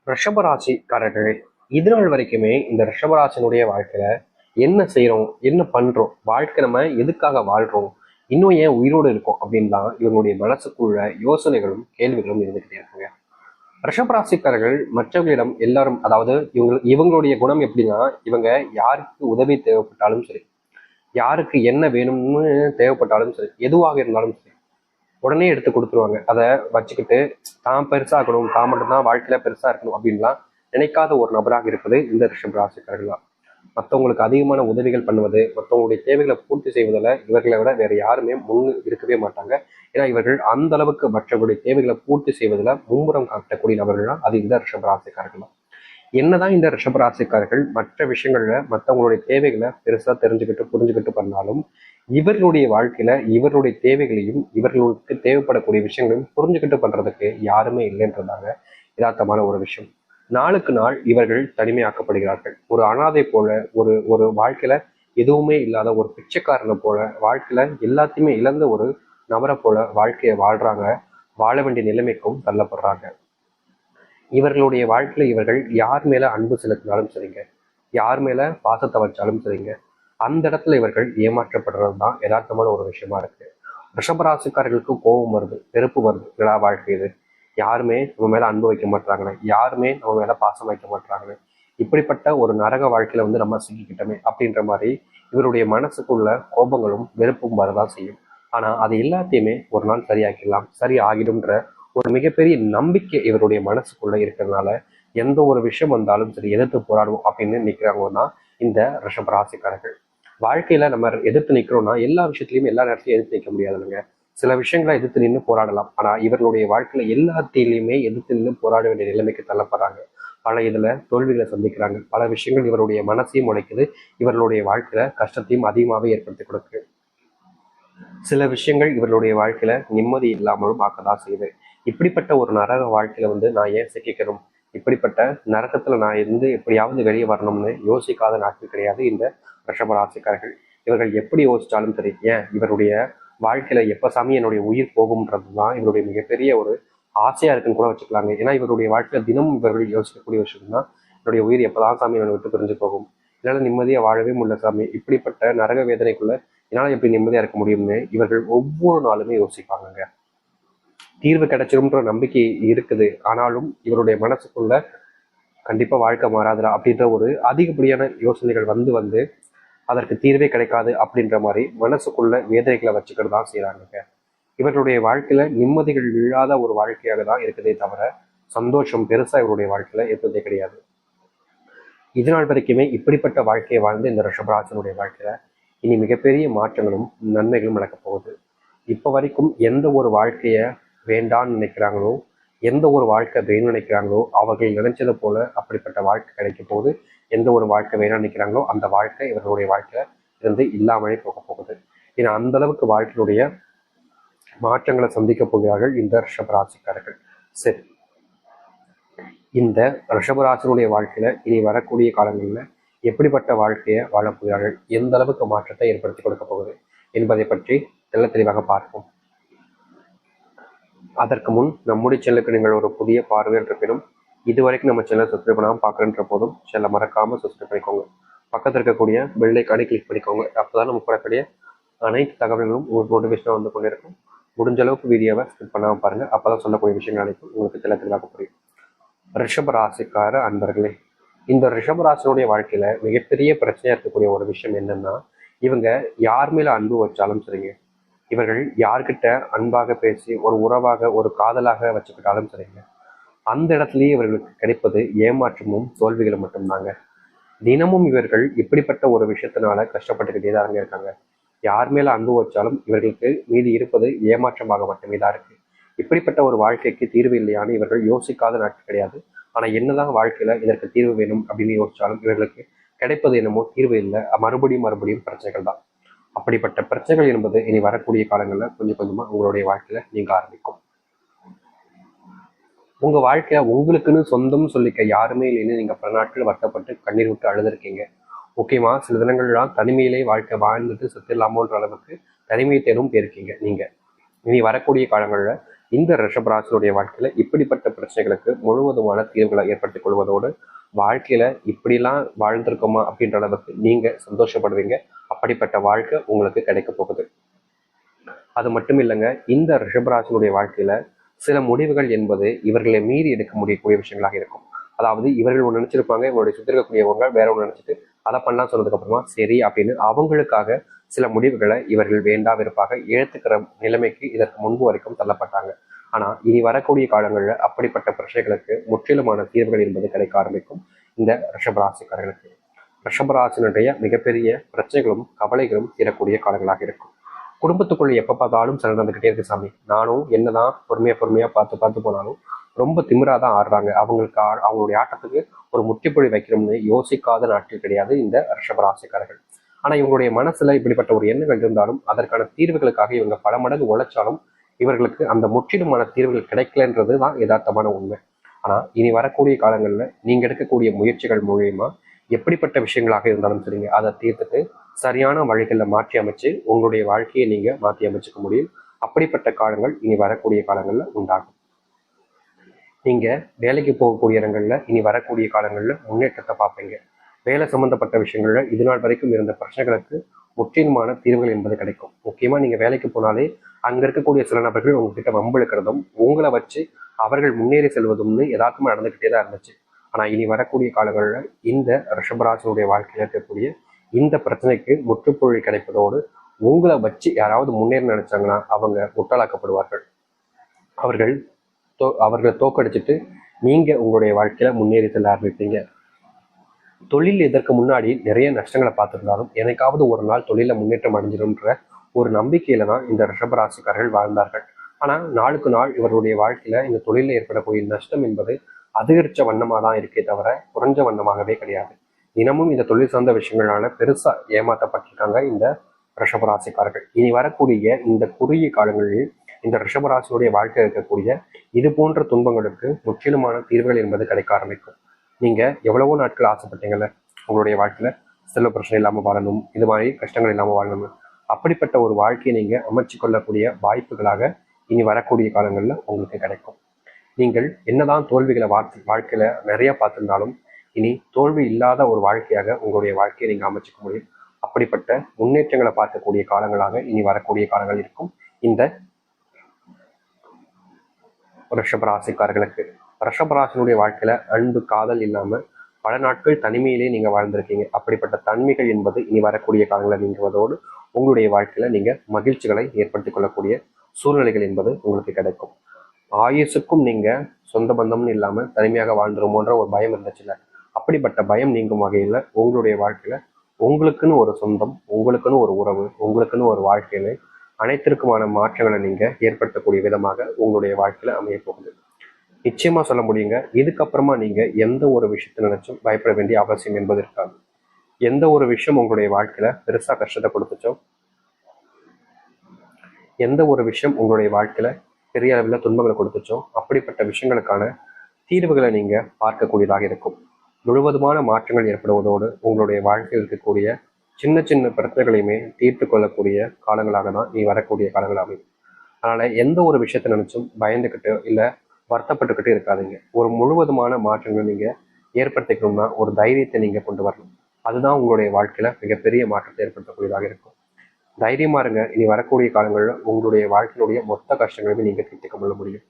ரிஷபராசிக்காரர்களே, இது நாள் வரைக்குமே இந்த ரிஷபராசினுடைய வாழ்க்கையில என்ன செய்றோம், என்ன பண்றோம், வாழ்க்கை நம்ம எதுக்காக வாழ்றோம், இன்னும் ஏன் உயிரோடு இருக்கோம் அப்படின்லாம் இவங்களுடைய மனசுக்குள்ள யோசனைகளும் கேள்விகளும் இருந்துகிட்டே இருக்குங்க. ரிஷபராசிக்காரர்கள் மற்றவர்களிடம் எல்லாரும், அதாவது இவங்களுடைய குணம் எப்படின்னா, இவங்க யாருக்கு உதவி தேவைப்பட்டாலும் சரி, யாருக்கு என்ன வேணும்னு தேவைப்பட்டாலும் சரி, எதுவாக இருந்தாலும் சரி, உடனே எடுத்து கொடுத்துருவாங்க. அதை வச்சுக்கிட்டு தான் பெருசாகணும், தான் மட்டும்தான் வாழ்க்கையில பெருசா இருக்கணும் அப்படின்லாம் நினைக்காத ஒரு நபராக இருப்பது இந்த ரிஷப ராசிக்காரர்கள் தான். மற்றவங்களுக்கு அதிகமான உதவிகள் பண்ணுவது, மற்றவங்களுடைய தேவைகளை பூர்த்தி செய்வதில் இவர்களை விட வேற யாருமே முன் இருக்கவே மாட்டாங்க. ஏன்னா இவர்கள் அந்த அளவுக்கு மற்றவர்களுடைய தேவைகளை பூர்த்தி செய்வதில் மும்முரம் காட்டக்கூடிய நபர்கள் தான் அது இந்த ரிஷப ராசிக்காரர்கள் தான். என்னதான் இந்த ரிஷபராசிக்காரர்கள் மற்ற விஷயங்கள்ல மற்றவங்களுடைய தேவைகளை பெருசா தெரிஞ்சுக்கிட்டு புரிஞ்சுக்கிட்டு பண்ணாலும், இவர்களுடைய வாழ்க்கையில இவர்களுடைய தேவைகளையும் இவர்களுக்கு தேவைப்படக்கூடிய விஷயங்களையும் புரிஞ்சுக்கிட்டு பண்றதுக்கு யாருமே இல்லைன்றதாங்க யதார்த்தமான ஒரு விஷயம். நாளுக்கு நாள் இவர்கள் தனிமையாக்கப்படுகிறார்கள். ஒரு அனாதை போல, ஒரு ஒரு வாழ்க்கையில எதுவுமே இல்லாத ஒரு பிச்சைக்காரனை போல, வாழ்க்கையில எல்லாத்தையுமே இழந்த ஒரு நபரை போல வாழ்க்கையை வாழ்றாங்க. வாழ வேண்டிய நிலைமைக்கும் தள்ளப்படுறாங்க. இவர்களுடைய வாழ்க்கையில இவர்கள் யார் மேல அன்பு செலுத்தினாலும் சரிங்க, யார் மேல பாசத்தை வச்சாலும் சரிங்க, அந்த இடத்துல இவர்கள் ஏமாற்றப்படுறது தான் யதார்த்தமான ஒரு விஷயமா இருக்கு. ரிஷபராசிக்காரர்களுக்கு கோபம் வருது, வெறுப்பு வருது. விழா வாழ்க்கை இது, யாருமே நம்ம மேல அன்பு வைக்க மாட்டாங்களே, யாருமே நம்ம மேல பாசம் வைக்க மாட்டாங்களே, இப்படிப்பட்ட ஒரு நரக வாழ்க்கையில வந்து நம்ம சிக்கிக்கிட்டோமே அப்படின்ற மாதிரி இவருடைய மனசுக்குள்ள கோபங்களும் வெறுப்பும் வரதான் செய்யும். ஆனா அது எல்லாத்தையுமே ஒரு நாள் சரியாக்கிடலாம், சரி ஆகிடும்ன்ற ஒரு மிகப்பெரிய நம்பிக்கை இவருடைய மனசுக்குள்ள இருக்கிறதுனால எந்த ஒரு விஷயம் வந்தாலும் சரி எதிர்த்து போராடுவோம் அப்படின்னு நிற்கிறவங்க தான் இந்த ரிஷப ராசிக்காரர்கள். வாழ்க்கையில நம்ம எதிர்த்து நிற்கிறோம்னா எல்லா விஷயத்திலையும் எல்லா நேரத்திலையும் எதிர்த்து நிற்க முடியாதுங்க. சில விஷயங்களை எதிர்த்து நின்று போராடலாம். ஆனா இவர்களுடைய வாழ்க்கையில எல்லாத்திலையுமே எதிர்த்து நின்று போராட வேண்டிய நிலைமைக்கு தள்ளப்படுறாங்க. பல இதுல தோல்விகளை சந்திக்கிறாங்க. பல விஷயங்கள் இவருடைய மனசையும் உடைக்குது, இவர்களுடைய வாழ்க்கையில கஷ்டத்தையும் அதிகமாகவே ஏற்படுத்தி கொடுக்குது. சில விஷயங்கள் இவர்களுடைய வாழ்க்கையில நிம்மதி இல்லாமலும் ஆக்கதான் செய்யுது. இப்படிப்பட்ட ஒரு நரக வாழ்க்கையில வந்து நான் ஏன் சிக்கிக்கணும், இப்படிப்பட்ட நரகத்துல நான் இருந்து எப்படியாவது வெளியே வரணும்னு யோசிக்காத நாட்கள் கிடையாது இந்த ரிஷபராசிக்காரர்கள். இவர்கள் எப்படி யோசிச்சாலும் சரி, ஏன் இவருடைய வாழ்க்கையில எப்ப சாமி என்னுடைய உயிர் போகும்ன்றது தான் இவருடைய மிகப்பெரிய ஒரு ஆசையா இருக்குன்னு கூட வச்சுக்கலாங்க. ஏன்னா இவருடைய வாழ்க்கையில தினமும் இவர்கள் யோசிக்கக்கூடிய விஷயம் தான், என்னுடைய உயிர் எப்பதான் சாமி என்னை விட்டு பிரிஞ்சு போகும், என்னால நிம்மதியா வாழவே முடியல சாமி, இப்படிப்பட்ட நரக வேதனைக்குள்ள என்னால எப்படி நிம்மதியா இருக்க முடியும்னு இவர்கள் ஒவ்வொரு நாளுமே யோசிப்பாங்க. தீர்வு கிடைச்சிரும்ன்ற நம்பிக்கை இருக்குது. ஆனாலும் இவருடைய மனசுக்குள்ள கண்டிப்பா வாழ்க்கை மாறாதுடா அப்படின்ற ஒரு அதிகப்படியான யோசனைகள் வந்து வந்து அதற்கு தீர்வே கிடைக்காது அப்படின்ற மாதிரி மனசுக்குள்ள வேதனைகளை வச்சுக்கிட்டு தான் செய்யறாங்க. இவர்களுடைய வாழ்க்கையில நிம்மதிகள் இல்லாத ஒரு வாழ்க்கையாக தான் இருக்குதே தவிர சந்தோஷம் பெருசா இவருடைய வாழ்க்கையில இருந்ததே கிடையாது. இது நாள் வரைக்குமே இப்படிப்பட்ட வாழ்க்கையை வாழ்ந்து இந்த ரிஷபராசனுடைய வாழ்க்கையில இனி மிகப்பெரிய மாற்றங்களும் நன்மைகளும் நடக்க போகுது. இப்போ வரைக்கும் எந்த ஒரு வாழ்க்கையை வேண்டான்னு நினைக்கிறாங்களோ, எந்த ஒரு வாழ்க்கை வேணும்னு நினைக்கிறாங்களோ, அவர்கள் நினைச்சது போல அப்படிப்பட்ட வாழ்க்கை கிடைக்க போகுது. எந்த ஒரு வாழ்க்கை வேணும்னு நினைக்கிறாங்களோ அந்த வாழ்க்கை இவர்களுடைய வாழ்க்கையில இருந்து இல்லாமலே போக போகுது. ஏன்னா அந்த அளவுக்கு வாழ்க்கையினுடைய மாற்றங்களை சந்திக்க போகிறார்கள் இந்த ரிஷபராசிக்காரர்கள். சரி, இந்த ரிஷபராசினுடைய வாழ்க்கையில இனி வரக்கூடிய காலங்களில் எப்படிப்பட்ட வாழ்க்கையை வாழப் போகிறார்கள், எந்த அளவுக்கு மாற்றத்தை ஏற்படுத்தி கொடுக்க போகுது என்பதை பற்றி தெள்ள தெளிவாக பார்ப்போம். அதற்கு முன் நம்முடைய சேனலுக்கு நீங்கள் ஒரு புதிய பார்வையில் இருப்பினும் இதுவரைக்கும் நம்ம சேனலை சப்ஸ்கிரைப் பண்ணாமல் பார்க்குறன்ற போதும் சேனலை மறக்காமல் சப்ஸ்கிரைப் பண்ணிக்கோங்க. பக்கத்தில் இருக்கக்கூடிய பெல் ஐக்கானை கிளிக் பண்ணிக்கோங்க. அப்போதான் நம்ம போடக்கூடிய அனைத்து தகவல்களும் உங்களுக்கு நோட்டிஃபிகேஷனாக வந்து கொண்டிருக்கும். முடிஞ்ச அளவுக்கு வீடியோவை ஸ்கிப் பண்ணாமல் பாருங்கள். அப்போ தான் சொல்லக்கூடிய விஷயங்கள் அனைத்தும் உங்களுக்கு தெளிவாக புரியும். ரிஷப ராசிக்கார அன்பர்களே, இந்த ரிஷப ராசினுடைய வாழ்க்கையில மிகப்பெரிய பிரச்சனையா இருக்கக்கூடிய ஒரு விஷயம் என்னன்னா, இவங்க யார் மேல அன்பு வச்சாலும் சரிங்க, இவர்கள் யார்கிட்ட அன்பாக பேசி ஒரு உறவாக ஒரு காதலாக வச்சுக்கிட்டாலும் சரிங்க, அந்த இடத்துலயே இவர்களுக்கு கிடைப்பது ஏமாற்றமும் தோல்விகளும் மட்டும்தாங்க. தினமும் இவர்கள் இப்படிப்பட்ட ஒரு விஷயத்தினால கஷ்டப்பட்டுக்கிட்டே தான் இருக்காங்க. யார் மேல அன்பு வச்சாலும் இவர்களுக்கு மீதி இருப்பது ஏமாற்றமாக மட்டுமே தான் இருக்கு. இப்படிப்பட்ட ஒரு வாழ்க்கைக்கு தீர்வு இல்லையான்னு இவர்கள் யோசிக்காத நாட்கள் கிடையாது. ஆனா என்னதான் வாழ்க்கையில இதற்கு தீர்வு வேணும் அப்படின்னு யோசிச்சாலும் இவர்களுக்கு கிடைப்பது என்னமோ தீர்வு இல்லை, மறுபடியும் மறுபடியும் பிரச்சனைகள் தான். அப்படிப்பட்ட பிரச்சனைகள் என்பது இனி வரக்கூடிய காலங்களில் கொஞ்சம் கொஞ்சமா உங்களுடைய வாழ்க்கையில நீங்க ஆரம்பிக்கும். உங்க வாழ்க்கைய உங்களுக்குன்னு சொந்தம் சொல்லிக்க யாருமே இல்லைன்னு நீங்க பல நாட்கள் வருத்தப்பட்டு கண்ணீர் விட்டு அழுதுருக்கீங்க. முக்கியமா சில தினங்கள்லாம் தனிமையிலே வாழ்க்கை வாழ்ந்துட்டு செத்துடலாமோன்ற அளவுக்கு தனிமையை தேடும் போயிருக்கீங்க நீங்க. இனி வரக்கூடிய காலங்களில் இந்த ரிஷபராசினுடைய வாழ்க்கையில இப்படிப்பட்ட பிரச்சனைகளுக்கு முழுவதுமான தீர்வுகளை ஏற்படுத்திக் கொள்வதோடு வாழ்க்கையில இப்படிலாம் வாழ்ந்திருக்கோமா அப்படின்ற அளவுக்கு நீங்க சந்தோஷப்படுவீங்க. அப்படிப்பட்ட வாழ்க்கை உங்களுக்கு கிடைக்க போகுது. அது மட்டும் இல்லைங்க, இந்த ரிஷபராசினுடைய வாழ்க்கையில சில முடிவுகள் என்பது இவர்களை மீறி எடுக்க முடியக்கூடிய விஷயங்களாக இருக்கும். அதாவது இவர்கள் ஒன்று நினைச்சிருப்பாங்க, இவங்களுடைய சுற்றி இருக்கக்கூடியவங்க வேற ஒன்று நினைச்சிட்டு அதை பண்ணலாம் சொன்னதுக்கு அப்புறமா சரி அப்படின்னு அவங்களுக்காக சில முடிவுகளை இவர்கள் வேண்டாம் வெறுப்பாக ஏற்றுக்கிற நிலைமைக்கு இதற்கு முன்பு வரைக்கும் தள்ளப்பட்டாங்க. ஆனா இனி வரக்கூடிய காலங்களில் அப்படிப்பட்ட பிரச்சனைகளுக்கு முற்றிலுமான தீர்வுகள் என்பது கிடைக்க ஆரம்பிக்கும் இந்த ரிஷபராசிக்காரர்களுக்கு. ரிஷபராசினுடைய மிகப்பெரிய பிரச்சனைகளும் கவலைகளும் தீரக்கூடிய காலங்களாக இருக்கும். குடும்பத்துக்குள்ள எப்ப பார்த்தாலும் சண்டை நடந்துகிட்டே இருக்கு சாமி. நானும் என்னதான் பொறுமையா பார்த்து போனாலும் ரொம்ப திமிராதான் ஆடுறாங்க. அவங்களுடைய ஆட்டத்துக்கு ஒரு முற்றுப்புள்ளி வைக்கணும்னு யோசிக்காத நாட்கள் கிடையாது இந்த ரிஷபராசிக்காரர்கள். ஆனா இவங்களுடைய மனசுல இப்படிப்பட்ட ஒரு எண்ணங்கள் இருந்தாலும் அதற்கான தீர்வுகளுக்காக இவங்க பல மடங்கு உழைச்சாலும் இவர்களுக்கு அந்த முற்றிலுமான தீர்வுகள் கிடைக்கலன்றது தான் யதார்த்தமான உண்மை. ஆனா இனி வரக்கூடிய காலங்கள்ல நீங்க எடுக்கக்கூடிய முயற்சிகள் மூலியமா எப்படிப்பட்ட விஷயங்களாக இருந்தாலும் சரிங்க அதை தீர்த்துட்டு சரியான வழிகளில் மாற்றி அமைச்சு உங்களுடைய வாழ்க்கையை நீங்க மாற்றி அமைச்சுக்க முடியும். அப்படிப்பட்ட காலங்கள் இனி வரக்கூடிய காலங்கள்ல உண்டாகும். நீங்க வேலைக்கு போகக்கூடிய இடங்கள்ல இனி வரக்கூடிய காலங்கள்ல முன்னேற்றத்தை பார்ப்பீங்க. வேலை சம்பந்தப்பட்ட விஷயங்கள்ல இது நாள் வரைக்கும் இருந்த பிரச்சனைகளுக்கு முற்றிலுமான தீர்வுகள் என்பது கிடைக்கும். முக்கியமா நீங்க வேலைக்கு போனாலே அங்க இருக்கக்கூடிய சில நபர்கள் உங்ககிட்ட வம்பெழுக்கிறதும் உங்களை வச்சு அவர்கள் முன்னேறி செல்வதும்னு யதார்த்தமா நடந்துகிட்டே தான் இருந்துச்சு. ஆனா இனி வரக்கூடிய காலங்களில் இந்த ரிஷபராசினுடைய வாழ்க்கையில் இருக்கக்கூடிய இந்த பிரச்சனைக்கு முற்றுப்புள்ளி கிடைப்பதோடு உங்களை வச்சு யாராவது முன்னேற நினைச்சாங்கன்னா அவங்க முட்டாளாக்கப்படுவார்கள். அவர்களை தோக்கடிச்சிட்டு நீங்க உங்களுடைய வாழ்க்கையில முன்னேறி செல்ல ஆரம்பிப்பீங்க. தொழில் இதற்கு முன்னாடி நிறைய நஷ்டங்களை பார்த்திருந்தாலும் எனக்காவது ஒரு நாள் தொழில முன்னேற்றம் அடைஞ்சிடும்ன்ற ஒரு நம்பிக்கையில தான் இந்த ரிஷபராசிக்காரர்கள் வாழ்ந்தார்கள். ஆனா நாளுக்கு நாள் இவருடைய வாழ்க்கையில இந்த தொழிலில் ஏற்படக்கூடிய நஷ்டம் என்பது அதிகரிச்ச வண்ணமா தான் இருக்கே தவிர குறைஞ்ச வண்ணமாகவே கிடையாது. தினமும் இந்த தொழில் சார்ந்த விஷயங்களால பெருசா ஏமாற்றப்பட்டிருக்காங்க இந்த ரிஷபராசிக்காரர்கள். இனி வரக்கூடிய இந்த குறுகிய காலங்களில் இந்த ரிஷபராசியுடைய வாழ்க்கை இருக்கக்கூடிய இது போன்ற துன்பங்களுக்கு முற்றிலுமான தீர்வுகள் என்பது கிடைக்க ஆரம்பிக்கும். நீங்க எவ்வளவோ நாட்கள் ஆசைப்பட்டீங்கல்ல உங்களுடைய வாழ்க்கையில செல்வ பிரச்சனை இல்லாம வாழணும், இது மாதிரி கஷ்டங்கள் இல்லாம வாழணும், அப்படிப்பட்ட ஒரு வாழ்க்கையை நீங்க அமைச்சு கொள்ளக்கூடிய வாய்ப்புகளாக இனி வரக்கூடிய காலங்கள்ல உங்களுக்கு கிடைக்கும். நீங்கள் என்னதான் தோல்விகளை வாழ்க்கையில நிறைய பார்த்திருந்தாலும் இனி தோல்வி இல்லாத ஒரு வாழ்க்கையாக உங்களுடைய வாழ்க்கையை நீங்க அமைச்சுக்க முடியும். அப்படிப்பட்ட முன்னேற்றங்களை பார்க்கக்கூடிய காலங்களாக இனி வரக்கூடிய காலங்கள் இருக்கும் இந்த ரிஷபராசிக்காரர்களுக்கு. ரிஷபராசினுடைய வாழ்க்கையில அன்பு காதல் இல்லாம பல நாட்கள் தனிமையிலே நீங்க வாழ்ந்திருக்கீங்க. அப்படிப்பட்ட தன்மைகள் என்பது இனி வரக்கூடிய காலங்களில் நீங்குவதோடு உங்களுடைய வாழ்க்கையில நீங்க மகிழ்ச்சிகளை ஏற்படுத்திக் கொள்ளக்கூடிய சூழ்நிலைகள் என்பது உங்களுக்கு கிடைக்கும். ஆயுசுக்கும் நீங்க சொந்த பந்தம்னு இல்லாம தனிமையாக வாழ்ந்துருமோன்ற ஒரு பயம் இருந்துச்சுல்ல, அப்படிப்பட்ட பயம் நீங்கும் வகையில உங்களுடைய வாழ்க்கையில உங்களுக்குன்னு ஒரு சொந்தம், உங்களுக்குன்னு ஒரு உறவு, உங்களுக்குன்னு ஒரு வாழ்க்கையில அனைத்திற்குமான மாற்றங்களை நீங்க ஏற்படுத்தக்கூடிய விதமாக உங்களுடைய வாழ்க்கையில அமைய போகுது. நிச்சயமா சொல்ல முடியுங்க, இதுக்கப்புறமா நீங்க எந்த ஒரு விஷயத்தை நினைச்சும் பயப்பட வேண்டிய அவசியம் என்பது இருக்காது. எந்த ஒரு விஷயம் உங்களுடைய வாழ்க்கையில பெருசா கஷ்டத்தை கொடுத்துச்சோ, எந்த ஒரு விஷயம் உங்களுடைய வாழ்க்கையில பெரிய அளவில் துன்பங்களை கொடுத்துச்சோ அப்படிப்பட்ட விஷயங்களுக்கான தீர்வுகளை நீங்க பார்க்கக்கூடியதாக இருக்கும். முழுவதுமான மாற்றங்கள் ஏற்படுவதோடு உங்களுடைய வாழ்க்கையில் இருக்கக்கூடிய சின்ன சின்ன பிரச்சனைகளையுமே தீர்த்து கொள்ளக்கூடிய காலங்களாக தான் நீ வரக்கூடிய காலங்கள் அமையும். அதனால எந்த ஒரு விஷயத்தை நினைச்சும் பயந்துக்கிட்டு இல்லை வருத்தப்பட்டுக்கிட்டு இருக்காதீங்க. ஒரு முழுவதுமான மாற்றங்களை நீங்க ஏற்படுத்திக்கணும்னா ஒரு தைரியத்தை நீங்க கொண்டு வரணும். அதுதான் உங்களுடைய வாழ்க்கையில மிகப்பெரிய மாற்றத்தை ஏற்படுத்தக்கூடியதாக இருக்கும். தைரியமா இருங்க. இனி வரக்கூடிய காலங்களில் உங்களுடைய வாழ்க்கையினுடைய மொத்த கஷ்டங்களையுமே நீங்க தீர்த்துக்க கொள்ள முடியும்.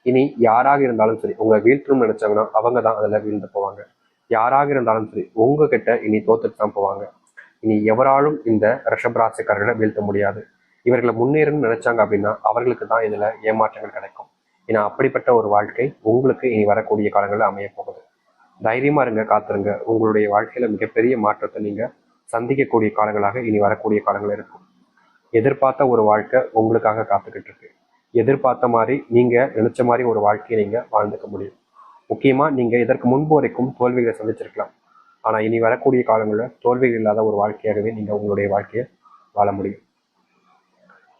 இனி யாராக இருந்தாலும் சரி உங்களை வீழ்த்தணும்னு நினைச்சாங்கன்னா அவங்க தான் அதில் வீழ்ந்து போவாங்க. யாராக இருந்தாலும் சரி உங்ககிட்ட இனி தோத்துட்டு தான் போவாங்க. இனி எவராலும் இந்த ரிஷபராசிக்காரர்களை வீழ்த்த முடியாது. இவர்களை முன்னேறணும்னு நினைச்சாங்க அப்படின்னா அவர்களுக்கு தான் இதுல ஏமாற்றங்கள் கிடைக்கும். ஏன்னா அப்படிப்பட்ட ஒரு வாழ்க்கை உங்களுக்கு இனி வரக்கூடிய காலங்களில் அமைய போகுது. தைரியமா இருங்க, காத்துருங்க. உங்களுடைய வாழ்க்கையில மிகப்பெரிய மாற்றத்தை நீங்க சந்திக்கக்கூடிய காலங்களாக இனி வரக்கூடிய காலங்கள் இருக்கும். எதிர்பார்த்த ஒரு வாழ்க்கை உங்களுக்காக காத்துக்கிட்டு இருக்கு. எதிர்பார்த்த மாதிரி நீங்க நினைச்ச மாதிரி ஒரு வாழ்க்கையை நீங்க வாழ்ந்துக்க முடியும். முக்கியமா நீங்க இதற்கு முன்பு வரைக்கும் தோல்விகளை சந்திச்சிருக்கலாம். ஆனா இனி வரக்கூடிய காலங்களில் தோல்விகள் இல்லாத ஒரு வாழ்க்கையாகவே நீங்க உங்களுடைய வாழ்க்கையை வாழ முடியும்.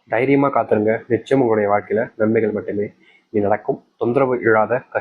தைரியமா காத்துருங்க. நிச்சயம் உங்களுடைய வாழ்க்கையில நன்மைகள் மட்டுமே இனி நடக்கும். தொந்தரவு இல்லாத